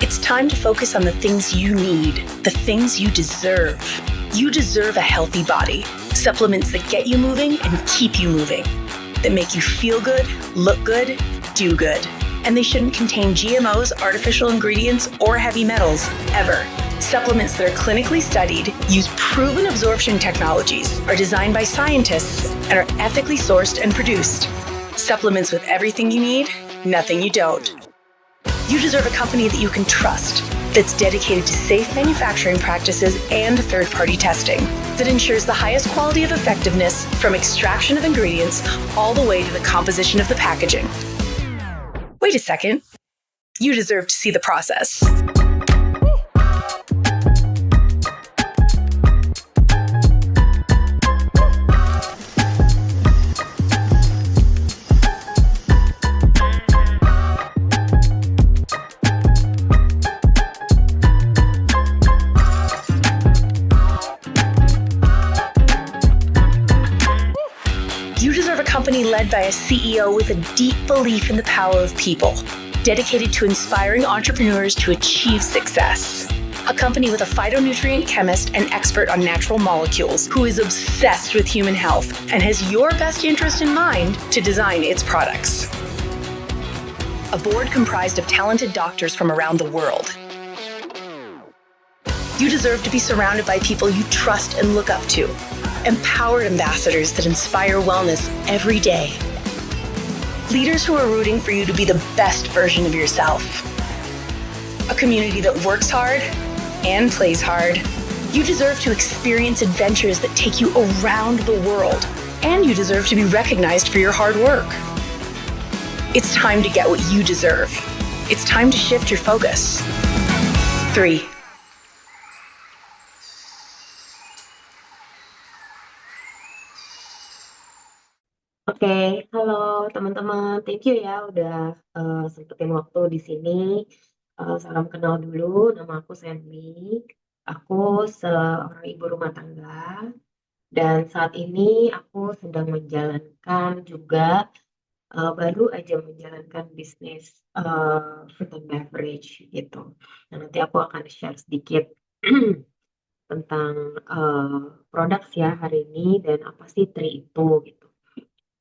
It's time to focus on the things you need, the things you deserve. You deserve a healthy body, supplements that get you moving and keep you moving, that make you feel good, look good, do good. And they shouldn't contain GMOs, artificial ingredients, or heavy metals, ever. Supplements that are clinically studied, use proven absorption technologies, are designed by scientists, and are ethically sourced and produced. Supplements with everything you need, nothing you don't. You deserve a company that you can trust, that's dedicated to safe manufacturing practices and third-party testing, that ensures the highest quality of effectiveness from extraction of ingredients all the way to the composition of the packaging. Wait a second. You deserve to see the process. You deserve a company led by a CEO with a deep belief in the power of people, dedicated to inspiring entrepreneurs to achieve success. A company with a phytonutrient chemist and expert on natural molecules who is obsessed with human health and has your best interest in mind to design its products. A board comprised of talented doctors from around the world. You deserve to be surrounded by people you trust and look up to. Empowered ambassadors that inspire wellness every day. Leaders who are rooting for you to be the best version of yourself. A community that works hard and plays hard. You deserve to experience adventures that take you around the world. And you deserve to be recognized for your hard work. It's time to get what you deserve. It's time to shift your focus. 3. Oke, halo teman-teman. Thank you ya udah sempetin waktu di sini. Salam kenal dulu, nama aku Sandy. Aku seorang ibu rumah tangga dan saat ini aku sedang menjalankan juga baru aja menjalankan bisnis food and beverage gitu. Nah, nanti aku akan share sedikit tentang produk ya hari ini dan apa sih Tri itu gitu.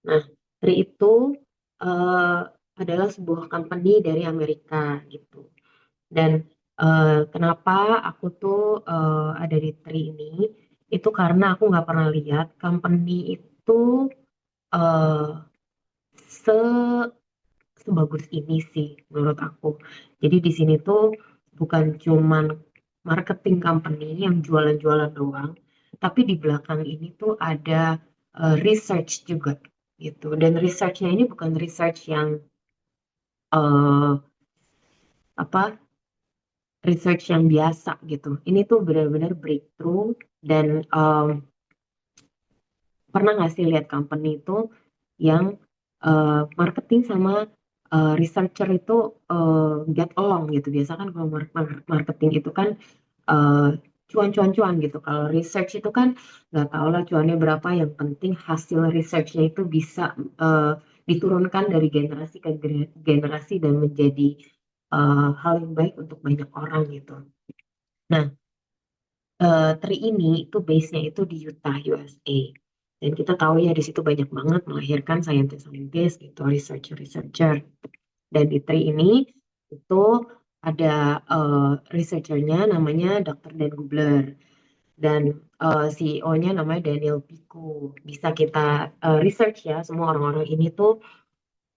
Nah, Tri itu eh, adalah sebuah company dari Amerika gitu. Dan kenapa aku tuh ada di Tri ini, itu karena aku nggak pernah lihat company itu eh, se sebagus ini sih menurut aku. Jadi di sini tuh bukan cuman marketing company yang jualan-jualan doang, tapi di belakang ini tuh ada research juga gitu. Dan researchnya ini bukan research yang eh, apa research yang biasa gitu. Ini tuh benar-benar breakthrough dan pernah nggak sih lihat company itu yang marketing sama researcher itu get along gitu. Biasa kan kalau marketing itu kan eh, cuan-cuan-cuan gitu. Kalau research itu kan nggak tahu lah cuannya berapa. Yang penting hasil researchnya itu bisa eh, diturunkan dari generasi ke generasi dan menjadi hal yang baik untuk banyak orang gitu. Nah, Tri ini itu base-nya itu di Utah, USA. Dan kita tahu ya di situ banyak banget melahirkan scientist-scientist gitu, researcher-researcher. Dan di Tri ini itu ada researchernya namanya Dr. Dan Gubler dan CEO-nya namanya Daniel Pico. Bisa kita research ya, semua orang-orang ini tuh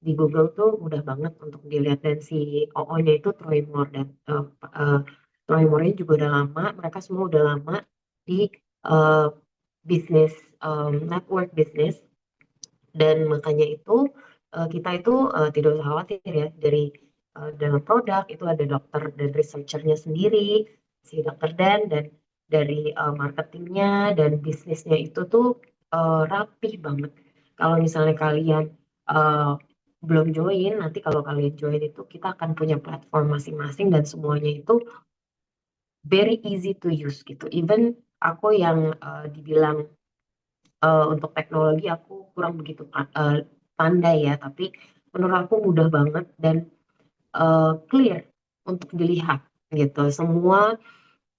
di Google tuh mudah banget untuk dilihat dan si OO-nya itu Troy Moore dan Troy Moore-nya juga udah lama, mereka semua udah lama di uh, bisnis network bisnis dan makanya itu kita itu tidak usah khawatir ya dari dalam produk itu ada dokter dan researchernya sendiri si dokter dan dari marketingnya dan bisnisnya itu tuh rapih banget. Kalau misalnya kalian uh, belum join, nanti kalau kalian join itu kita akan punya platform masing-masing dan semuanya itu very easy to use gitu. Even aku yang dibilang untuk teknologi aku kurang begitu pandai ya, tapi menurut aku mudah banget dan clear untuk dilihat gitu. Semua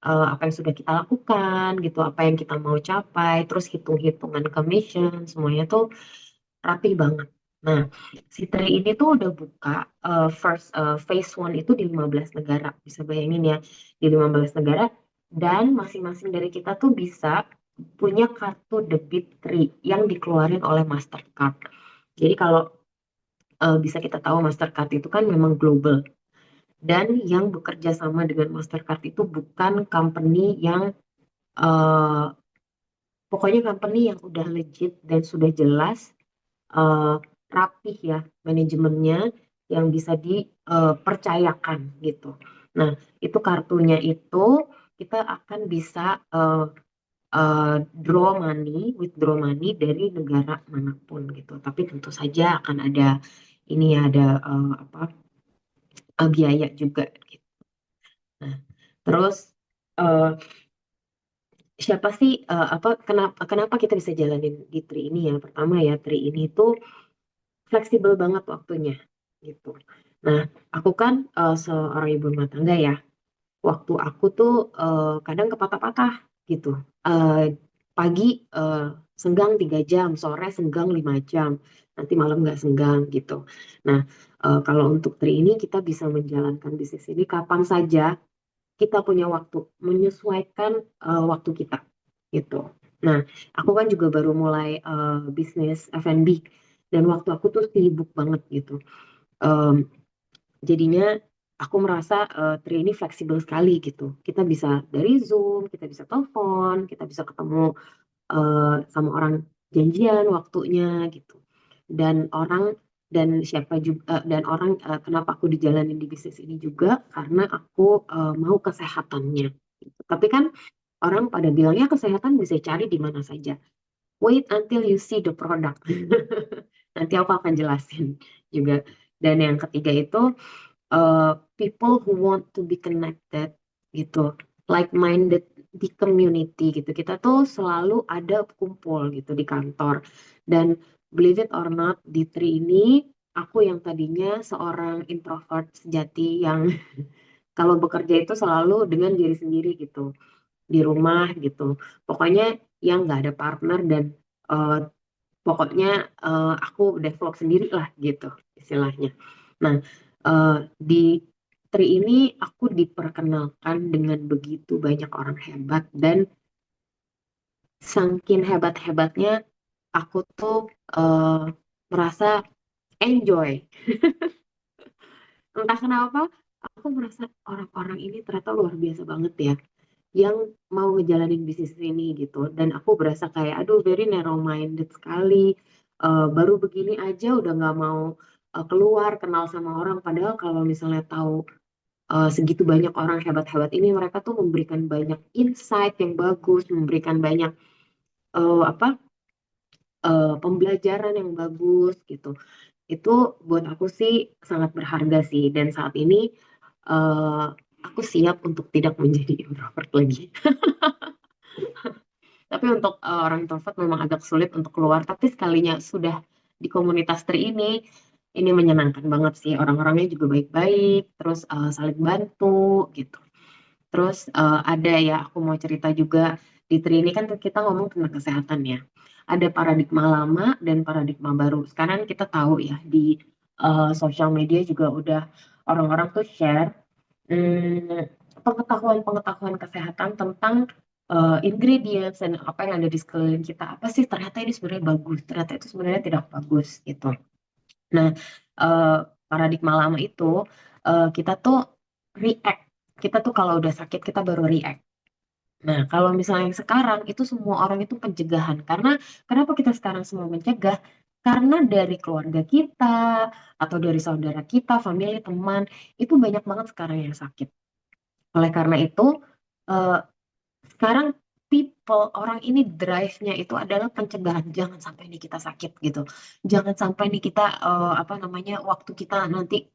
apa yang sudah kita lakukan gitu, apa yang kita mau capai, terus hitung-hitungan commission, semuanya tuh rapi banget. Nah, si Tri ini tuh udah buka first phase one itu di 15 negara. Bisa bayangin ya, di 15 negara dan masing-masing dari kita tuh bisa punya kartu debit Tri yang dikeluarin oleh Mastercard. Jadi kalau bisa kita tahu Mastercard itu kan memang global dan yang bekerja sama dengan Mastercard itu bukan company yang eh, pokoknya company yang udah legit dan sudah jelas eh, rapih ya manajemennya yang bisa dipercayakan gitu. Nah, itu kartunya itu kita akan bisa draw money, withdraw money dari negara manapun gitu. Tapi tentu saja akan ada ini ya ada apa biaya juga gitu. Nah, terus eh, siapa sih apa kenapa kenapa kita bisa jalanin di Tri ini ya? Pertama ya Tri ini tuh fleksibel banget waktunya gitu. Nah, aku kan seorang ibu rumah tangga ya. Waktu aku tuh kadang kepatah-patah gitu. Eh, Pagi eh, senggang 3 jam, sore senggang 5 jam, nanti malam nggak senggang gitu. Nah, kalau untuk Tri ini kita bisa menjalankan bisnis ini kapan saja kita punya waktu, menyesuaikan waktu kita gitu. Nah, aku kan juga baru mulai bisnis F&B dan waktu aku tuh sibuk banget gitu. Em, Jadinya aku merasa Tri ini fleksibel sekali gitu. Kita bisa dari Zoom, kita bisa telepon, kita bisa ketemu sama orang janjian waktunya gitu. Dan orang dan siapa juga dan orang kenapa aku dijalanin di bisnis ini juga karena aku mau kesehatannya. Gitu. Tapi kan orang pada bilangnya kesehatan bisa cari di mana saja. Wait until you see the product. Nanti aku akan jelasin juga. Dan yang ketiga itu people who want to be connected gitu, like-minded di community gitu. Kita tuh selalu ada kumpul gitu di kantor. Dan believe it or not, di Tri ini aku yang tadinya seorang introvert sejati yang kalau bekerja itu selalu dengan diri sendiri gitu, di rumah gitu. Pokoknya yang nggak ada partner dan eh, pokoknya aku develop sendiri lah gitu istilahnya. Nah, di Tri ini aku diperkenalkan dengan begitu banyak orang hebat dan saking hebat-hebatnya aku tuh eh, merasa enjoy. Entah kenapa aku merasa orang-orang ini ternyata luar biasa banget ya yang mau ngejalanin bisnis ini gitu dan aku berasa kayak aduh very narrow minded sekali. Baru begini aja udah nggak mau keluar kenal sama orang padahal kalau misalnya tahu segitu banyak orang hebat-hebat ini mereka tuh memberikan banyak insight yang bagus memberikan banyak apa pembelajaran yang bagus gitu itu buat aku sih sangat berharga sih dan saat ini eh, aku siap untuk tidak menjadi introvert lagi. Tapi untuk orang introvert memang agak sulit untuk keluar. Tapi sekalinya sudah di komunitas Tri ini menyenangkan banget sih. Orang-orangnya juga baik-baik, terus saling bantu gitu. Terus ada ya, aku mau cerita juga di Tri ini kan kita ngomong tentang kesehatan ya. Ada paradigma lama dan paradigma baru. Sekarang kita tahu ya di sosial media juga udah orang-orang tuh share pengetahuan-pengetahuan kesehatan tentang ingredients dan apa yang ada di sekeliling kita. Apa sih ternyata ini sebenarnya bagus, ternyata itu sebenarnya tidak bagus gitu. Nah, eh, paradigma lama itu kita tuh react. Kita tuh kalau udah sakit kita baru react. Nah, kalau misalnya yang sekarang itu semua orang itu pencegahan. Karena kenapa kita sekarang semua mencegah? Karena dari keluarga kita atau dari saudara kita, family, teman, itu banyak banget sekarang yang sakit. Oleh karena itu, eh, sekarang orang ini drive-nya itu adalah pencegahan. Jangan sampai nih kita sakit gitu. Jangan sampai nih kita apa namanya waktu kita nanti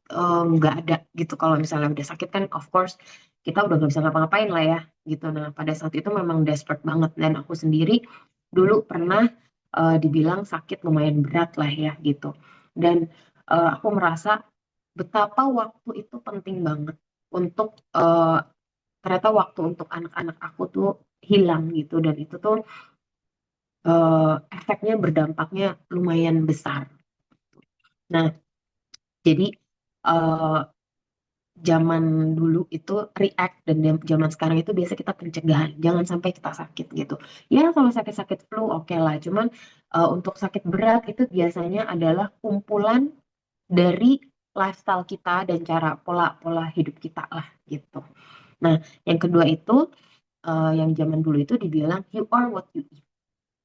nggak ada gitu. Kalau misalnya udah sakit kan, of course kita udah nggak bisa ngapa-ngapain lah ya gitu. Nah pada saat itu memang desperate banget dan aku sendiri dulu pernah dibilang sakit lumayan berat lah ya gitu. Dan aku merasa betapa waktu itu penting banget untuk ternyata waktu untuk anak-anak aku tuh hilang gitu, dan itu tuh efeknya berdampaknya lumayan besar. Nah, jadi eh, zaman dulu itu react, dan zaman sekarang itu biasa kita pencegahan, jangan sampai kita sakit gitu. Ya kalau sakit-sakit flu oke lah, cuman untuk sakit berat itu biasanya adalah kumpulan dari lifestyle kita dan cara pola-pola hidup kita lah gitu. Nah, yang kedua itu yang zaman dulu itu dibilang you are what you eat.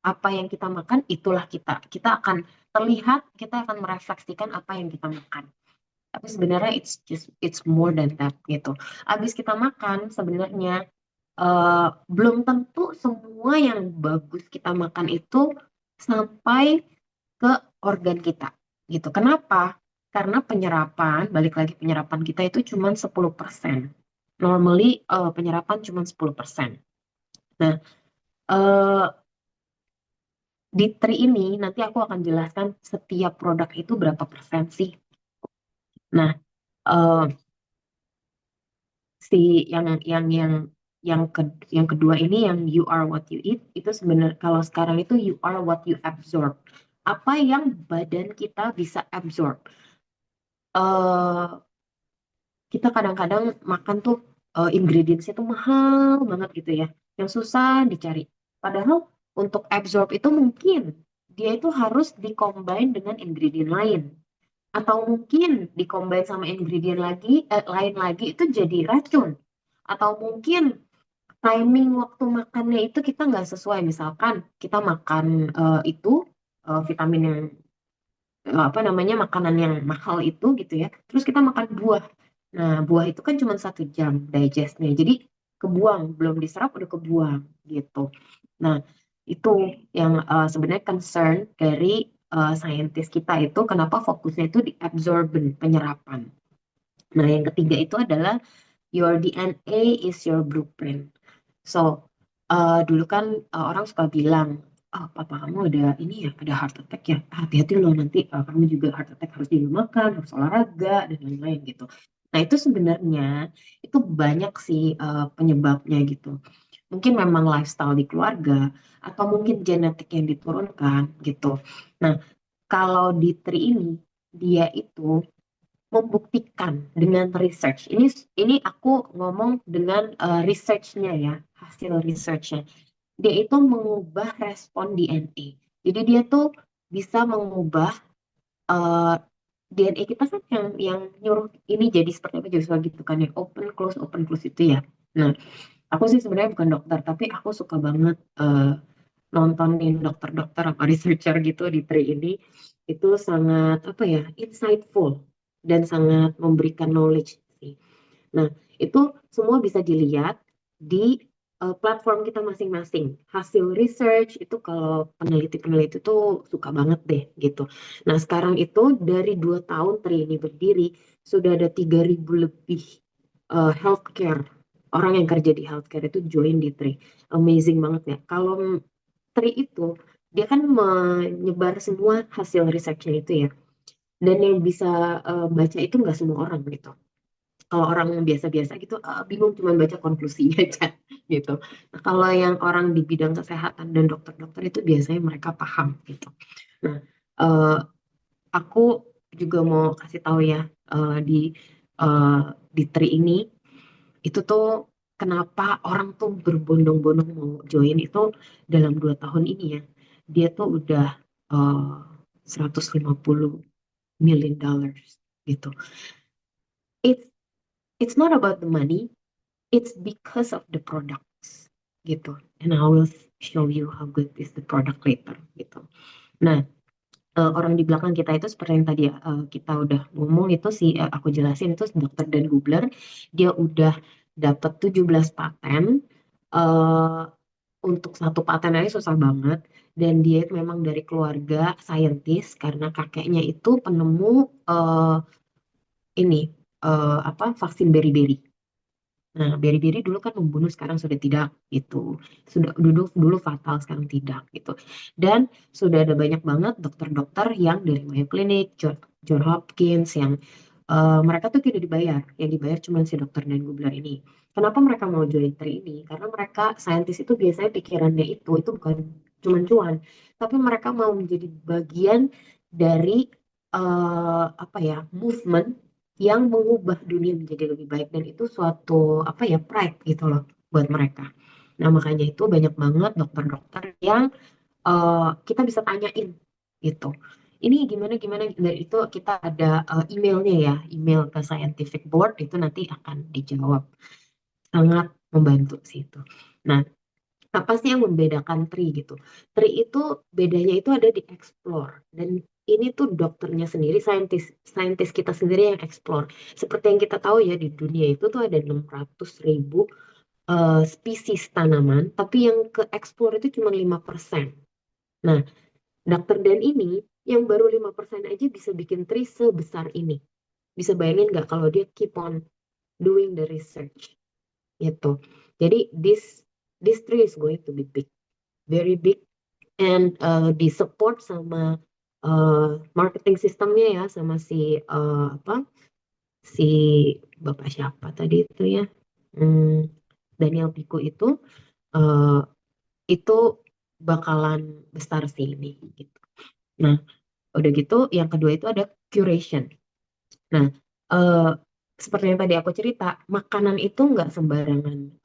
Apa yang kita makan itulah kita. Kita akan terlihat, kita akan merefleksikan apa yang kita makan. Tapi sebenarnya it's more than that gitu. Abis kita makan sebenarnya belum tentu semua yang bagus kita makan itu sampai ke organ kita gitu. Kenapa? Karena penyerapan, balik lagi, penyerapan kita itu cuma 10%. Normally penyerapan cuma 10%. Nah, eh, di Tri ini nanti aku akan jelaskan setiap produk itu berapa persen sih. Nah, eh, si yang kedua ini, yang you are what you eat, itu sebenarnya kalau sekarang itu you are what you absorb. Apa yang badan kita bisa absorb. eh Kita kadang-kadang makan tuh ingredients tuh mahal banget gitu ya, yang susah dicari. Padahal untuk absorb itu mungkin dia itu harus dikombin dengan ingredient lain, atau mungkin dikombin sama ingredient lain lagi itu jadi racun, atau mungkin timing waktu makannya itu kita nggak sesuai. Misalkan kita makan itu vitamin yang apa namanya, makanan yang mahal itu gitu ya, terus kita makan buah. Nah, buah itu kan cuma 1 jam digestnya, jadi kebuang, belum diserap udah kebuang gitu. Nah, itu yang sebenarnya concern dari saintis kita itu, kenapa fokusnya itu di absorben, penyerapan. Nah, yang ketiga itu adalah your DNA is your blueprint. So, dulu kan orang suka bilang, oh, papa kamu ada ini ya, ada heart attack ya, hati-hati loh nanti kamu juga heart attack, harus diam makan, harus olahraga, dan lain-lain gitu. Nah, itu sebenarnya itu banyak sih penyebabnya gitu. Mungkin memang lifestyle di keluarga, atau mungkin genetik yang diturunkan gitu. Nah, kalau di Tri ini, dia itu membuktikan dengan research. Ini aku ngomong dengan researchnya ya, hasil researchnya. Dia itu mengubah respon DNA. Jadi dia tuh bisa mengubah eh, DNA kita kan yang nyuruh ini jadi seperti apa, jadi seperti gitu kan, yang open close itu ya. Nah, aku sih sebenarnya bukan dokter, tapi aku suka banget nontonin dokter-dokter apa researcher gitu di Tri ini. Itu sangat apa ya, insightful dan sangat memberikan knowledge sih. Nah, itu semua bisa dilihat di platform kita masing-masing. Hasil research itu kalau peneliti-peneliti tuh suka banget deh gitu. Nah, sekarang itu dari 2 tahun Tri ini berdiri, sudah ada 3.000 lebih healthcare. Orang yang kerja di healthcare itu join di Tri. Amazing banget ya. Kalau Tri itu, dia kan menyebar semua hasil researchnya itu ya. Dan yang bisa baca itu nggak semua orang gitu. Kalau orang yang biasa-biasa gitu bingung cuma baca konklusinya aja gitu. Nah, kalau yang orang di bidang kesehatan dan dokter-dokter itu biasanya mereka paham gitu. Nah, eh, aku juga mau kasih tahu ya, di eh, di Tri ini itu tuh kenapa orang tuh berbondong-bondong mau join itu dalam 2 tahun ini ya. Dia tuh udah eh, 150 million dollars gitu. It's it's not about the money, it's because of the products gitu. And I will show you how good is the product later gitu. Nah, orang di belakang kita itu seperti yang tadi ya, kita udah ngomong itu sih, aku jelasin itu dokter Dan Gubler. Dia udah dapat 17 paten. eh, untuk satu paten aja susah banget. Dan dia itu memang dari keluarga saintis karena kakeknya itu penemu ini apa, vaksin beri-beri. Nah, beri-beri dulu kan membunuh, sekarang sudah tidak gitu. Sudah dulu fatal, sekarang tidak gitu. Dan sudah ada banyak banget dokter-dokter yang dari Mayo Clinic, John Hopkins yang mereka tuh tidak dibayar, yang dibayar cuma si dokter dan Gubler ini. Kenapa mereka mau join Tri ini? Karena mereka saintis itu biasanya pikirannya itu bukan cuma cuan, tapi mereka mau menjadi bagian dari apa ya, movement yang mengubah dunia menjadi lebih baik, dan itu suatu apa ya, pride gitu loh buat mereka. Nah, makanya itu banyak banget dokter-dokter yang kita bisa tanyain gitu. Ini gimana gimana, dan itu kita ada emailnya ya, email ke scientific board itu nanti akan dijawab. Sangat membantu sih itu. Nah, apa sih yang membedakan TRI gitu? TRI itu bedanya itu ada di explore, dan ini tuh dokternya sendiri, saintis saintis kita sendiri yang explore. Seperti yang kita tahu ya, di dunia itu tuh ada 600.000 spesies tanaman, tapi yang ke explore itu cuma 5%. Nah, dokter Dan ini yang baru 5% aja bisa bikin tree sebesar ini. Bisa bayangin nggak kalau dia keep on doing the research gitu. Jadi this tree is going to be big, very big, and di support sama marketing sistemnya ya, sama si apa, si bapak siapa tadi itu ya, Hmm, Daniel Pico uh, itu bakalan besar sih ini gitu. Nah, udah gitu, yang kedua itu ada curation. Nah, eh, seperti yang tadi aku cerita, makanan itu nggak sembarangan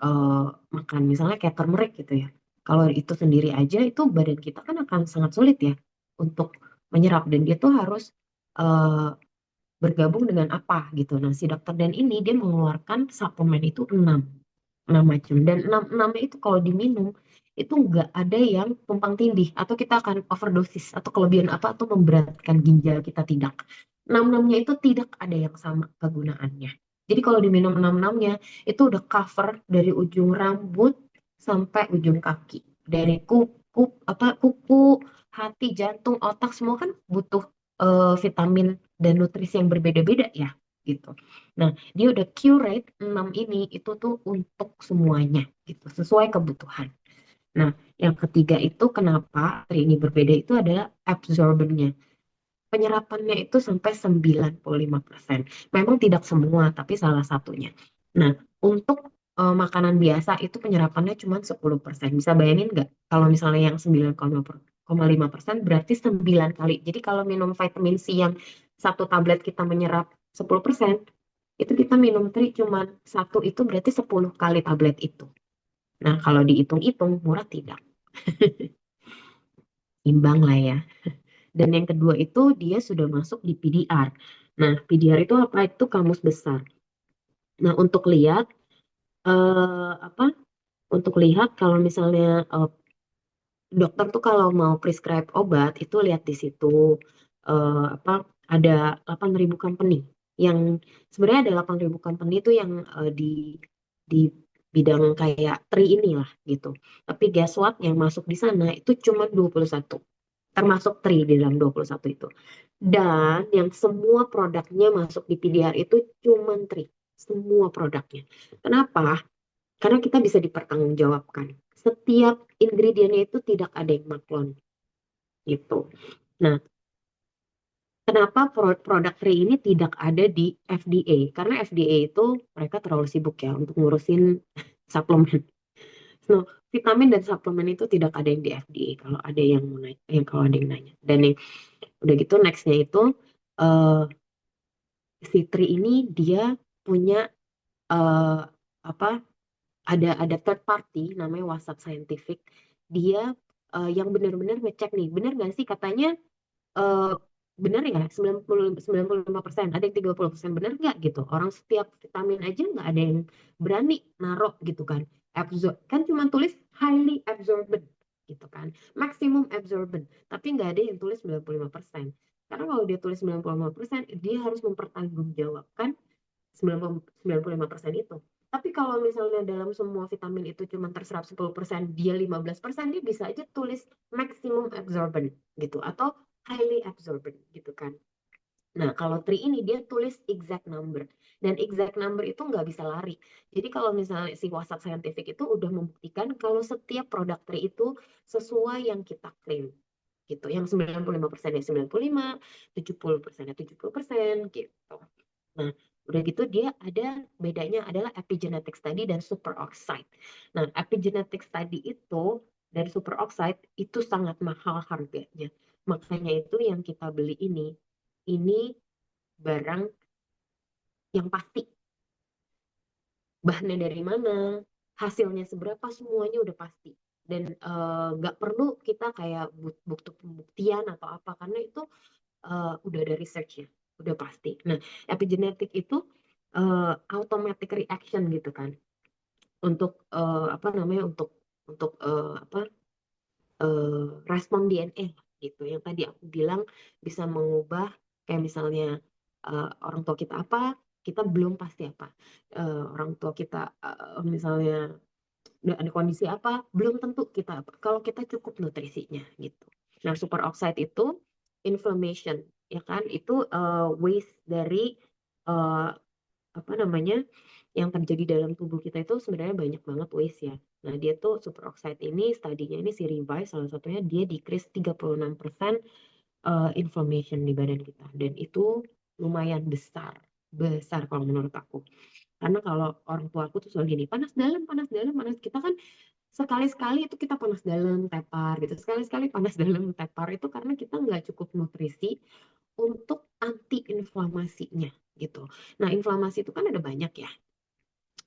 makan. Misalnya kayak turmeric gitu ya. Kalau itu sendiri aja, itu badan kita kan akan sangat sulit ya untuk menyerap. Dan dia tuh harus eh, bergabung dengan apa gitu. Nah, si dokter Dan ini dia mengeluarkan suplemen itu 6 macam, dan enamnya itu kalau diminum itu nggak ada yang tumpang tindih atau kita akan overdosis atau kelebihan apa atau memberatkan ginjal kita, tidak. Enamnya itu tidak ada yang sama kegunaannya. Jadi kalau diminum enamnya itu udah cover dari ujung rambut sampai ujung kaki, dari kuku, hati, jantung, otak, semua kan butuh vitamin dan nutrisi yang berbeda-beda ya gitu. Nah, dia udah curate 6 ini itu tuh untuk semuanya gitu, sesuai kebutuhan. Nah, yang ketiga itu kenapa ini berbeda itu adalah absorbennya. Penyerapannya itu sampai 95%. Memang tidak semua, tapi salah satunya. Nah, untuk makanan biasa itu penyerapannya cuma 10%. Bisa bayangin nggak? Kalau misalnya yang 9,5% berarti 9 kali. Jadi kalau minum vitamin C yang satu tablet kita menyerap 10%, itu kita minum tri cuma satu, itu berarti 10 kali tablet itu. Nah, kalau dihitung-hitung murah tidak. Imbang lah ya. Dan yang kedua itu dia sudah masuk di PDR. Nah, PDR itu apa? Itu kamus besar. Nah, untuk lihat apa? Untuk lihat kalau misalnya dokter tuh kalau mau prescribe obat itu lihat di situ apa, ada 8.000 company yang sebenarnya ada 8.000 company itu yang di bidang kayak tri inilah gitu. Tapi guess what, yang masuk di sana itu cuma 21, termasuk tri di dalam 21 itu. Dan yang semua produknya masuk di PDR itu cuma tri, semua produknya. Kenapa? Karena kita bisa dipertanggungjawabkan. Setiap ingredientnya itu tidak ada yang maklon gitu. Nah, kenapa produk Tree ini tidak ada di FDA? Karena FDA itu mereka terlalu sibuk ya untuk ngurusin suplemen. No, vitamin dan suplemen itu tidak ada yang di FDA. Kalau ada yang mau nanya, kalau ada yang nanya. Dan yang udah gitu nextnya itu eh si Tree ini dia punya eh, apa, ada third party namanya Wasat Scientific. Dia yang benar-benar ngecek nih, benar nggak sih katanya eh, benar ya 95%, ada yang 30%, benar nggak gitu. Orang setiap vitamin aja nggak ada yang berani narok gitu kan. Kan cuma tulis highly absorbent gitu kan. Maximum absorbent, tapi nggak ada yang tulis 95%. Karena kalau dia tulis 95%, dia harus mempertanggungjawabkan 95% itu. Tapi kalau misalnya dalam semua vitamin itu cuma terserap 10%, dia 15%, dia bisa aja tulis maximum absorbent gitu atau highly absorbent gitu kan. Nah, kalau tri ini dia tulis exact number. Dan exact number itu nggak bisa lari. Jadi kalau misalnya si Wasat Scientific itu udah membuktikan kalau setiap produk tri itu sesuai yang kita klaim gitu. Yang 95% ya 95, 70% ya 70% gitu. Nah, udah gitu dia ada bedanya adalah epigenetic study dan superoxide. Nah, epigenetic study itu dan superoxide itu sangat mahal harganya. Makanya itu yang kita beli ini barang yang pasti. Bahannya dari mana, hasilnya seberapa, semuanya udah pasti. Dan nggak perlu kita kayak bukti pembuktian atau apa, karena itu udah ada research-nya, udah pasti. Nah, epigenetik itu automatic reaction gitu kan, untuk apa namanya, untuk apa respon DNA gitu. Yang tadi aku bilang bisa mengubah, kayak misalnya orang tua kita apa, kita belum pasti apa. Orang tua kita misalnya ada kondisi apa, belum tentu kita apa. Kalau kita cukup nutrisinya gitu. Nah, superoxide itu inflammation, ya kan? Itu waste dari uh, apa namanya, yang terjadi dalam tubuh kita itu sebenarnya banyak banget waste ya. Nah, dia tuh superoxide ini studinya ini si Revive salah satunya dia decrease 36% inflammation di badan kita, dan itu lumayan besar besar kalau menurut aku. Karena kalau orang tua aku tuh selalu gini, panas dalam, panas dalam, panas, kita kan sekali-sekali itu kita panas dalam tepar gitu, sekali-sekali panas dalam tepar itu karena kita nggak cukup nutrisi untuk anti inflamasinya gitu. Nah, inflamasi itu kan ada banyak ya,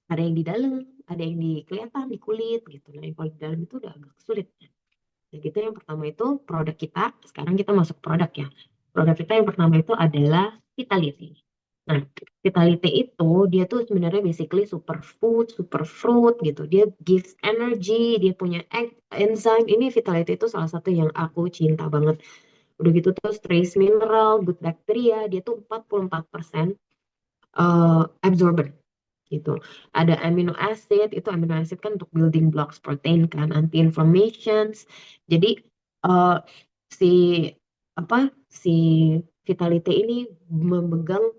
ada yang di dalam, ada yang di kelihatan di kulit gitu. Nah, yang kalau di dalam itu udah agak sulit. Nah, gitu yang pertama itu produk kita. Sekarang kita masuk produk ya. Produk kita yang pertama itu adalah Vitality. Nah, Vitality itu dia tuh sebenarnya basically superfood, superfruit gitu. Dia gives energy, dia punya enzyme. Ini Vitality itu salah satu yang aku cinta banget. Udah gitu terus trace mineral, good bacteria, dia tuh 44% absorbent gitu. Ada amino acid, itu amino acid kan untuk building blocks protein kan, anti inflammations. Jadi eh, si si Vitality ini memegang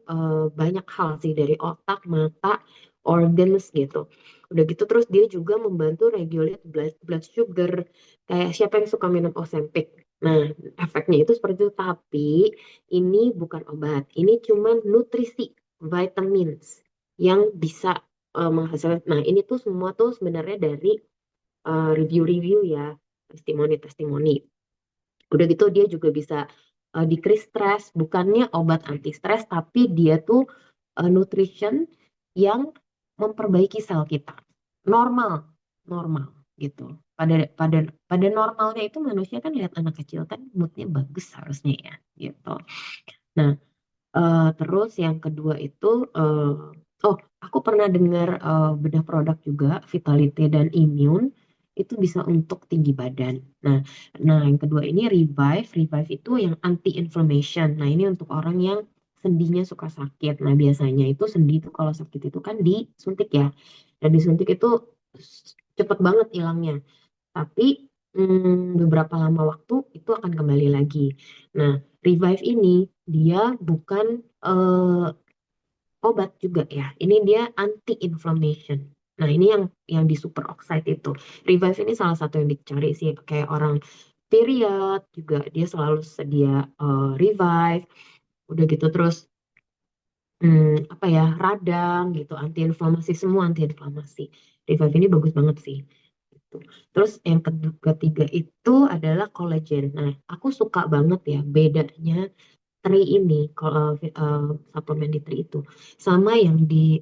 banyak hal sih dari otak, mata, organs gitu. Udah gitu terus dia juga membantu regulate blood sugar. Kayak siapa yang suka minum Ozempic. Nah, efeknya itu seperti itu, tapi ini bukan obat. Ini cuma nutrisi, vitamins yang bisa menghasilkan. Nah, ini tuh semua tuh sebenarnya dari review-review ya, testimoni-testimoni. Udah gitu dia juga bisa decrease stress, bukannya obat anti stres, tapi dia tuh nutrition yang memperbaiki sel kita. Normal, normal gitu. Pada normalnya itu manusia kan lihat anak kecil kan moodnya bagus harusnya ya gitu. Nah, terus yang kedua itu, oh aku pernah dengar bedah produk juga Vitality dan Immune itu bisa untuk tinggi badan. Nah, yang kedua ini Revive. Revive itu yang anti inflammation. Nah, ini untuk orang yang sendinya suka sakit. Nah, biasanya itu sendi itu kalau sakit itu kan disuntik ya. Dan disuntik itu cepet banget hilangnya. Tapi beberapa lama waktu itu akan kembali lagi. Nah, Revive ini dia bukan obat juga ya. Ini dia anti-inflammation. Nah, ini yang di superoxide itu. Revive ini salah satu yang dicari sih. Kayak orang period juga dia selalu sedia Revive. Udah gitu terus apa ya, radang gitu, anti-inflamasi, semua anti-inflamasi. Revive ini bagus banget sih gitu. Terus yang ketiga itu adalah kolagen. Nah, aku suka banget ya bedanya Tri ini, kalau suplemen di Tri itu sama yang di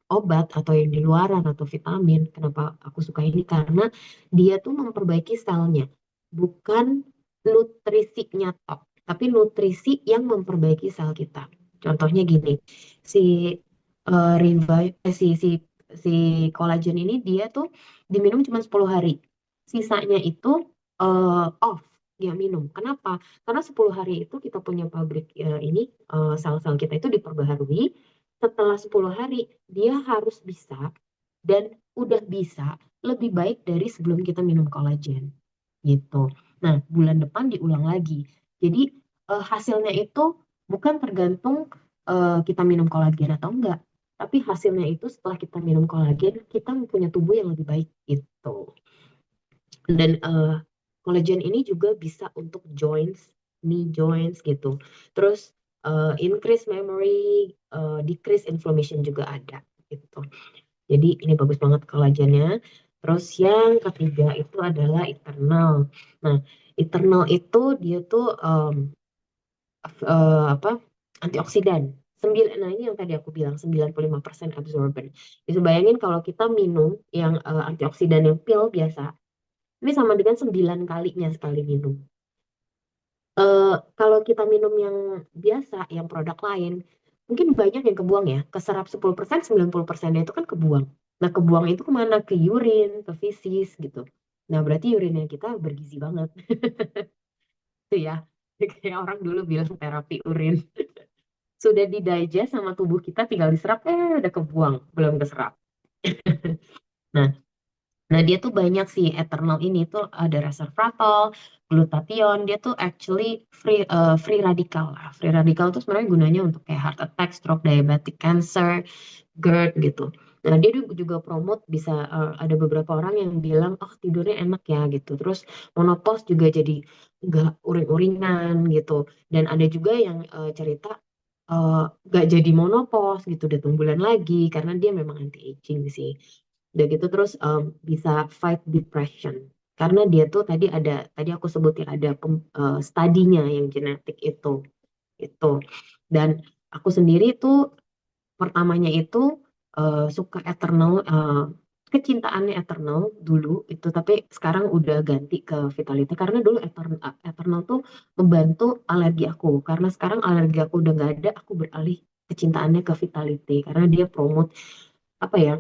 obat atau yang di luaran atau vitamin. Kenapa aku suka ini? Karena dia tuh memperbaiki selnya, bukan nutrisinya tok, tapi nutrisi yang memperbaiki sel kita. Contohnya gini, si Revive, si kolagen ini dia tuh diminum cuma 10 hari. Sisanya itu off, dia minum. Kenapa? Karena 10 hari itu kita punya pabrik ini sel-sel kita itu diperbaharui. Setelah 10 hari dia harus bisa dan udah bisa lebih baik dari sebelum kita minum kolagen gitu. Nah, bulan depan diulang lagi. Jadi hasilnya itu bukan tergantung kita minum kolagen atau enggak, tapi hasilnya itu setelah kita minum kolagen kita punya tubuh yang lebih baik gitu. Dan collagen ini juga bisa untuk joints, knee joints gitu. Terus increase memory, decrease inflammation juga ada gitu. Jadi ini bagus banget kolagennya. Terus yang ketiga itu adalah eternal. Nah, eternal itu dia tuh apa, antioksidan. Nah ini yang tadi aku bilang 95% absorbent. Bisa bayangin kalau kita minum yang antioksidan yang pil biasa, ini sama dengan 9 kalinya sekali minum. Kalau kita minum yang biasa, yang produk lain, mungkin banyak yang kebuang ya. Keserap 10%, 90% itu kan kebuang. Nah, kebuang itu kemana? Ke urin, ke feces gitu. Nah, berarti urinnya kita bergizi banget. Itu ya. Kayak orang dulu bilang terapi urin. Sudah didigest sama tubuh kita, tinggal diserap, udah kebuang. Belum keserap. Nah, Nah, dia tuh banyak sih eternal ini tuh ada resveratrol, glutathione, dia tuh actually free radical lah. Free radical tuh sebenarnya gunanya untuk kayak heart attack, stroke, diabetic cancer, GERD gitu. Nah, dia juga promote bisa ada beberapa orang yang bilang, oh tidurnya enak ya gitu. Terus menopause juga jadi nggak uring-uringan gitu. Dan ada juga yang cerita nggak jadi menopause gitu, udah 6 bulan lagi karena dia memang anti aging sih. Udah gitu terus bisa fight depression. Karena dia tuh tadi aku sebutin ada studinya yang genetik itu. Dan aku sendiri tuh pertamanya itu suka Eternal, kecintaannya Eternal dulu itu, tapi sekarang udah ganti ke Vitality karena dulu Eternal tuh membantu alergi aku. Karena sekarang alergi aku udah nggak ada, aku beralih kecintaannya ke Vitality karena dia promote apa ya,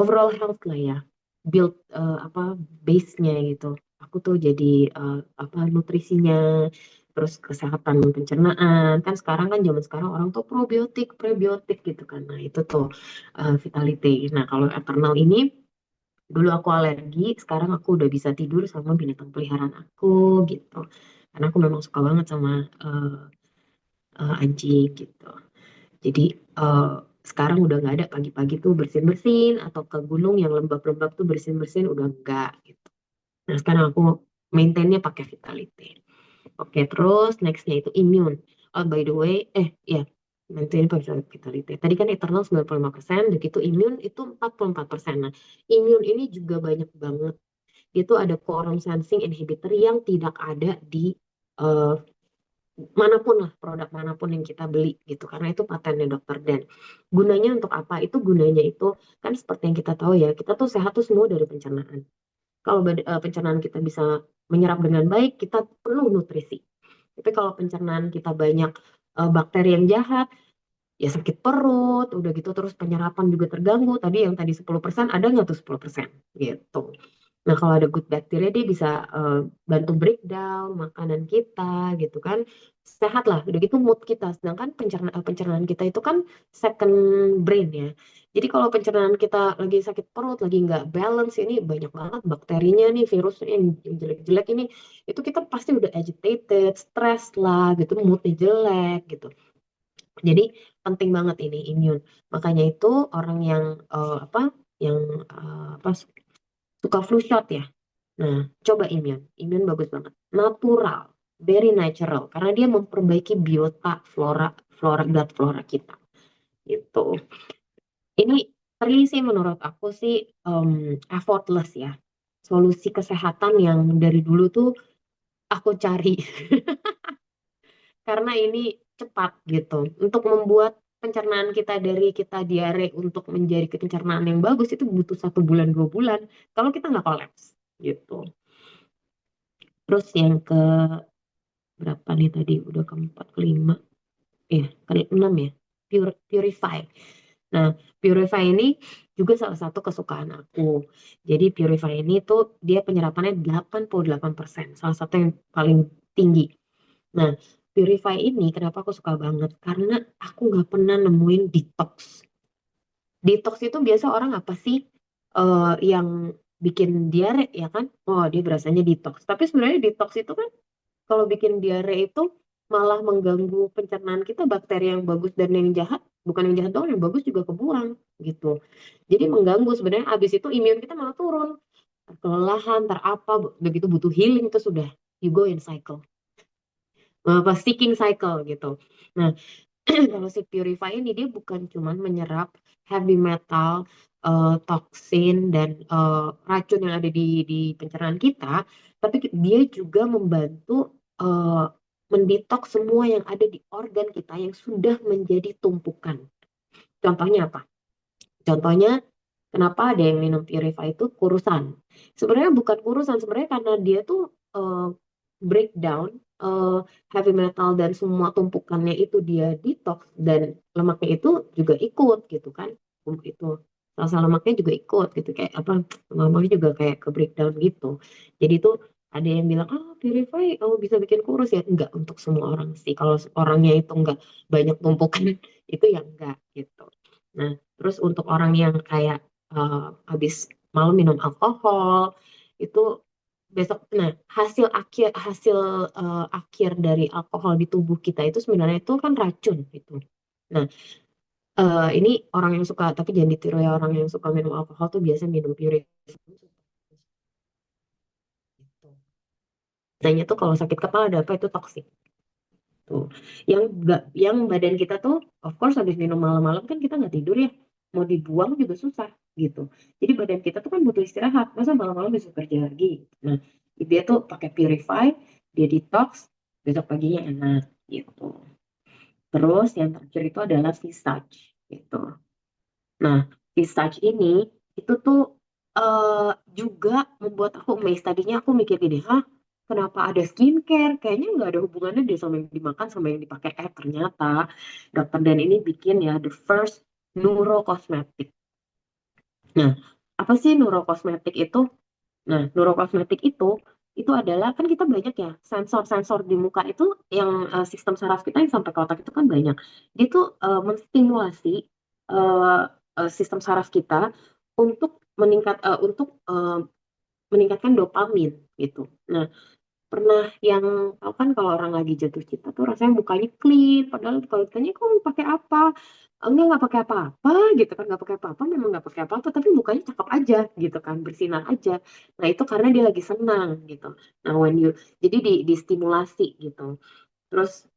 overall health lah ya, build apa base-nya gitu. Aku tuh jadi apa nutrisinya, terus kesehatan pencernaan kan sekarang kan zaman sekarang orang tuh probiotik prebiotik gitu kan. Nah itu tuh Vitality. Nah kalau Eternal ini dulu aku alergi, sekarang aku udah bisa tidur sama binatang peliharaan aku gitu. Karena aku memang suka banget sama eh, anjing gitu. Jadi eh, sekarang udah nggak ada pagi-pagi tuh bersin-bersin atau ke gunung yang lembab-lembab tuh bersin-bersin udah enggak gitu. Nah sekarang aku maintainnya pakai Vitality. Oke, terus nextnya itu immune. Oh by the way, ya maintain pakai Vitality. Tadi kan internal 95%, begitu immune itu 44%. Nah, immune ini juga banyak banget. Itu ada quorum sensing inhibitor yang tidak ada di eh, manapun lah, produk manapun yang kita beli gitu, karena itu patennya dokter. Dan gunanya untuk apa? Itu gunanya itu kan seperti yang kita tahu ya, kita tuh sehat tuh semua dari pencernaan. Kalau pencernaan kita bisa menyerap dengan baik, kita penuh nutrisi. Tapi kalau pencernaan kita banyak bakteri yang jahat, ya sakit perut, udah gitu terus penyerapan juga terganggu. Tadi 10% ada nggak tuh 10% gitu. Nah, kalau ada good bacteria dia bisa bantu breakdown makanan kita gitu kan. Sehat lah, udah gitu mood kita. Sedangkan pencernaan kita itu kan second brain ya. Jadi kalau pencernaan kita lagi sakit perut, lagi nggak balance, ini banyak banget bakterinya nih, virusnya yang jelek-jelek ini, itu kita pasti udah agitated, stress lah gitu, moodnya jelek gitu. Jadi penting banget ini immune. Makanya itu orang yang apa, yang apa suka flu shot ya. Nah, coba immune. Immune bagus banget. Natural, very natural karena dia memperbaiki biota flora flora blood flora kita. Gitu. Ini sih menurut aku sih effortless ya. Solusi kesehatan yang dari dulu tuh aku cari karena ini cepat gitu. Untuk membuat pencernaan kita dari kita diare untuk menjadi pencernaan yang bagus itu butuh 1 bulan 2 bulan. Kalau kita nggak kolaps gitu. Terus yang ke berapa nih tadi? Udah keempat, kelima, keenam ya. Purify. Nah, Purify ini juga salah satu kesukaan aku. Jadi Purify ini tuh dia penyerapannya 88%, salah satu yang paling tinggi. Nah, Purify ini kenapa aku suka banget? Karena aku nggak pernah nemuin detox. Detox itu biasa orang apa sih yang bikin diare ya kan? Oh, dia berasanya detox. Tapi sebenarnya detox itu kan kalau bikin diare itu malah mengganggu pencernaan kita, bakteri yang bagus dan yang jahat, bukan yang jahat doang, yang bagus juga kebuang gitu. Jadi mengganggu sebenarnya, abis itu imun kita malah turun, kelelahan, terapa, begitu butuh healing itu sudah you go in cycle. apa seeking cycle gitu. Nah, kalau si Purify ini dia bukan cuman menyerap heavy metal, toksin dan racun yang ada di pencernaan kita, tapi dia juga membantu mendetoks semua yang ada di organ kita yang sudah menjadi tumpukan. Contohnya apa? Contohnya, kenapa ada yang minum Purify itu kurusan? Sebenarnya bukan kurusan, sebenarnya karena dia tuh breakdown heavy metal dan semua tumpukannya itu dia detox dan lemaknya itu juga ikut gitu kan. Itu sel lemaknya juga ikut gitu kayak apa lemaknya juga kayak ke breakdown gitu. Jadi tuh ada yang bilang Purify bisa bikin kurus ya, enggak untuk semua orang sih. Kalau orangnya itu enggak banyak tumpukan itu ya enggak gitu. Nah, terus untuk orang yang kayak habis malam minum alkohol itu besok, nah hasil akhir dari alkohol di tubuh kita itu sebenarnya itu kan racun gitu. Nah, ini orang yang suka, tapi jangan ditiru ya, orang yang suka minum alkohol tuh biasa minum pure gitu. Nanya tuh kalau sakit kepala ada apa itu toksik tuh. Yang badan kita tuh, of course habis minum malam-malam kan kita nggak tidur ya, mau dibuang juga susah gitu. Jadi badan kita tuh kan butuh istirahat, masa malam-malam bisa kerja lagi. Nah, dia tuh pakai purify, dia detox, besok paginya enak gitu. Terus yang terakhir itu adalah visage gitu. Nah, visage ini itu tuh juga membuat aku amazed. Tadinya aku mikir gini, kenapa ada skincare? Kayaknya nggak ada hubungannya deh sama yang dimakan sama yang dipakai. Ternyata dokter Dan ini bikin ya the first neurocosmetic. Nah, apa sih neurocosmetic itu? Nah, neurokosmetik itu adalah kan kita banyak ya sensor-sensor di muka itu yang sistem saraf kita yang sampai ke otak itu kan banyak. Dia tuh menstimulasi eh, sistem saraf kita untuk meningkatkan dopamin gitu. Nah, pernah yang tahu kan kalau orang lagi jatuh cinta tuh rasanya mukanya clean, padahal kalau ditanya kok pakai apa, nggak pakai apa-apa gitu kan, nggak pakai apa-apa, memang nggak pakai apa-apa, tapi mukanya cakep aja gitu kan, bersinar aja. Nah itu karena dia lagi senang gitu. Nah jadi distimulasi gitu. Terus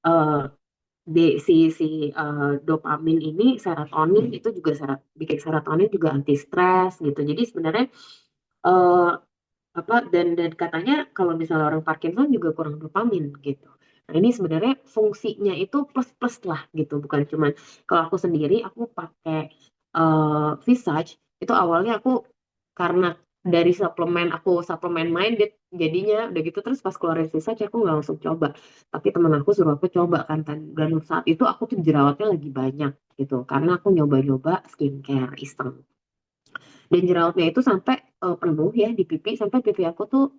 dopamin ini serotonin itu juga bikin serotonin juga anti stres gitu. Jadi sebenarnya eh, apa dan katanya kalau misalnya orang Parkinson juga kurang dopamin gitu. Nah ini sebenarnya fungsinya itu plus plus lah gitu, bukan cuman kalau aku sendiri aku pakai Visage itu awalnya aku karena dari suplemen minded jadinya udah gitu terus pas keluarin Visage aku nggak langsung coba, tapi temen aku suruh aku coba kan dan saat itu aku tuh jerawatnya lagi banyak gitu karena aku nyoba-nyoba skincare iseng dan jerawatnya itu sampai penuh ya di pipi sampai pipi aku tuh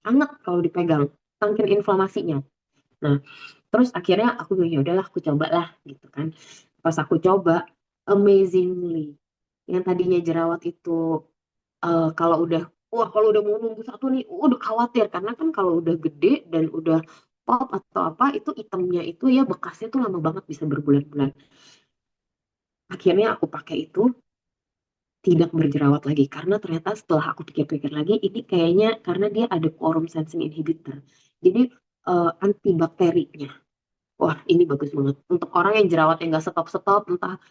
anget kalau dipegang saking inflamasinya. Nah terus akhirnya aku bilang ya udahlah aku coba lah gitu kan. Pas aku coba, amazingly yang tadinya jerawat itu kalau udah wah kalau udah mau numbuh satu nih udah khawatir karena kan kalau udah gede dan udah pop atau apa itu itemnya itu ya bekasnya tuh lama banget bisa berbulan-bulan. Akhirnya aku pakai itu tidak berjerawat lagi karena ternyata setelah aku pikir-pikir lagi ini kayaknya karena dia ada quorum sensing inhibitor jadi antibakterinya. Wah ini bagus banget untuk orang yang jerawatnya nggak stop-stop entah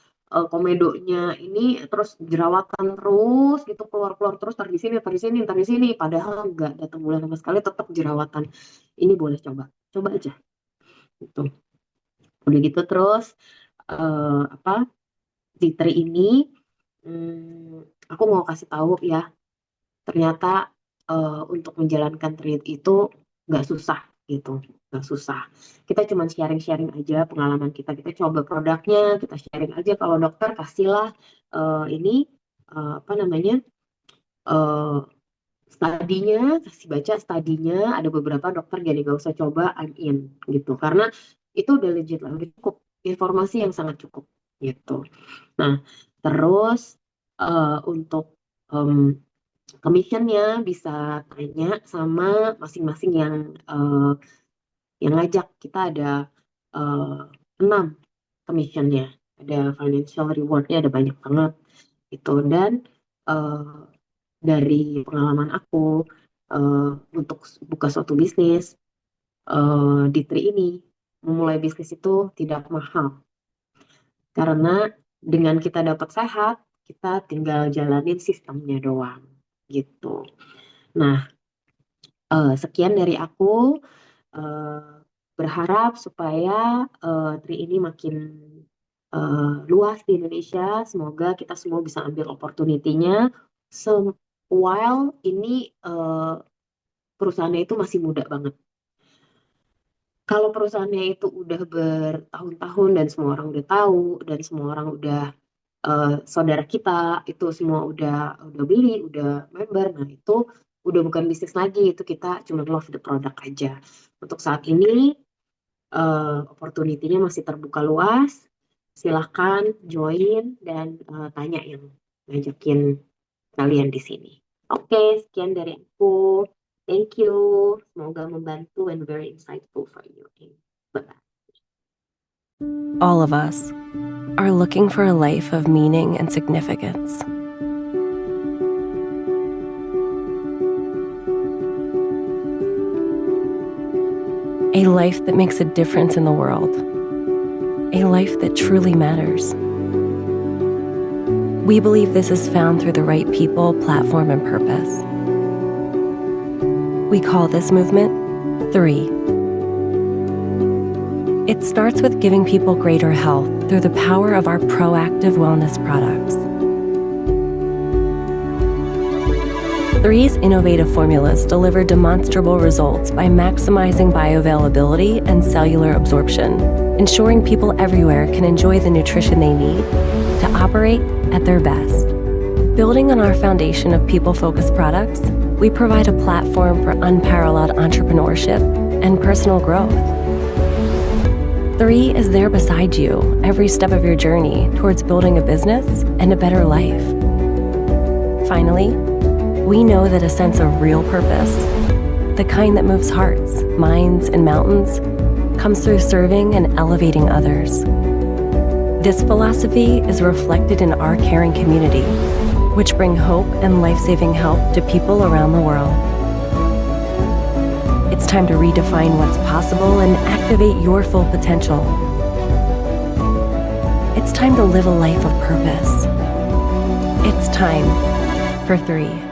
komedonya ini terus jerawatan terus gitu keluar-keluar terus ntar di sini padahal nggak datang bulan sama sekali tetap jerawatan. Ini boleh coba coba aja gitu. Udah gitu terus apa di Tri ini aku mau kasih tahu ya ternyata untuk menjalankan treat itu nggak susah gitu, nggak susah. Kita cuma sharing-sharing aja pengalaman kita, kita coba produknya, kita sharing aja. Kalau dokter kasihlah ini apa namanya eh, studinya, kasih baca studinya. Ada beberapa dokter jadi nggak usah coba, I'm in gitu. Karena itu udah legit lah, udah cukup informasi yang sangat cukup gitu. Nah, terus untuk commissionnya bisa tanya sama masing-masing yang ngajak. Kita ada eh, 6 commissionnya, ada financial rewardnya ada banyak banget itu dan eh, dari pengalaman aku eh, untuk buka suatu bisnis di Tri ini. Memulai bisnis itu tidak mahal. Karena dengan kita dapat sehat, kita tinggal jalanin sistemnya doang, gitu. Nah, sekian dari aku. Berharap supaya Tri ini makin luas di Indonesia. Semoga kita semua bisa ambil opportunity-nya. While ini perusahaannya itu masih muda banget. Kalau perusahaannya itu udah bertahun-tahun dan semua orang udah tahu dan semua orang udah saudara kita itu semua udah beli, udah member, nah itu udah bukan bisnis lagi, itu kita cuma love the product aja. Untuk saat ini opportunity-nya masih terbuka luas. Silahkan join dan tanya yang ngajakin kalian di sini. Oke, sekian dari aku. Thank you. Semoga membantu and very insightful for you. Bye-bye. All of us are looking for a life of meaning and significance. A life that makes a difference in the world. A life that truly matters. We believe this is found through the right people, platform, and purpose. We call this movement 3. It starts with giving people greater health through the power of our proactive wellness products. 3's innovative formulas deliver demonstrable results by maximizing bioavailability and cellular absorption, ensuring people everywhere can enjoy the nutrition they need to operate at their best. Building on our foundation of people-focused products, we provide a platform for unparalleled entrepreneurship and personal growth. 3 is there beside you every step of your journey towards building a business and a better life. Finally, we know that a sense of real purpose, the kind that moves hearts, minds, and mountains, comes through serving and elevating others. This philosophy is reflected in our caring community, which bring hope and life-saving help to people around the world. It's time to redefine what's possible and activate your full potential. It's time to live a life of purpose. It's time for 3.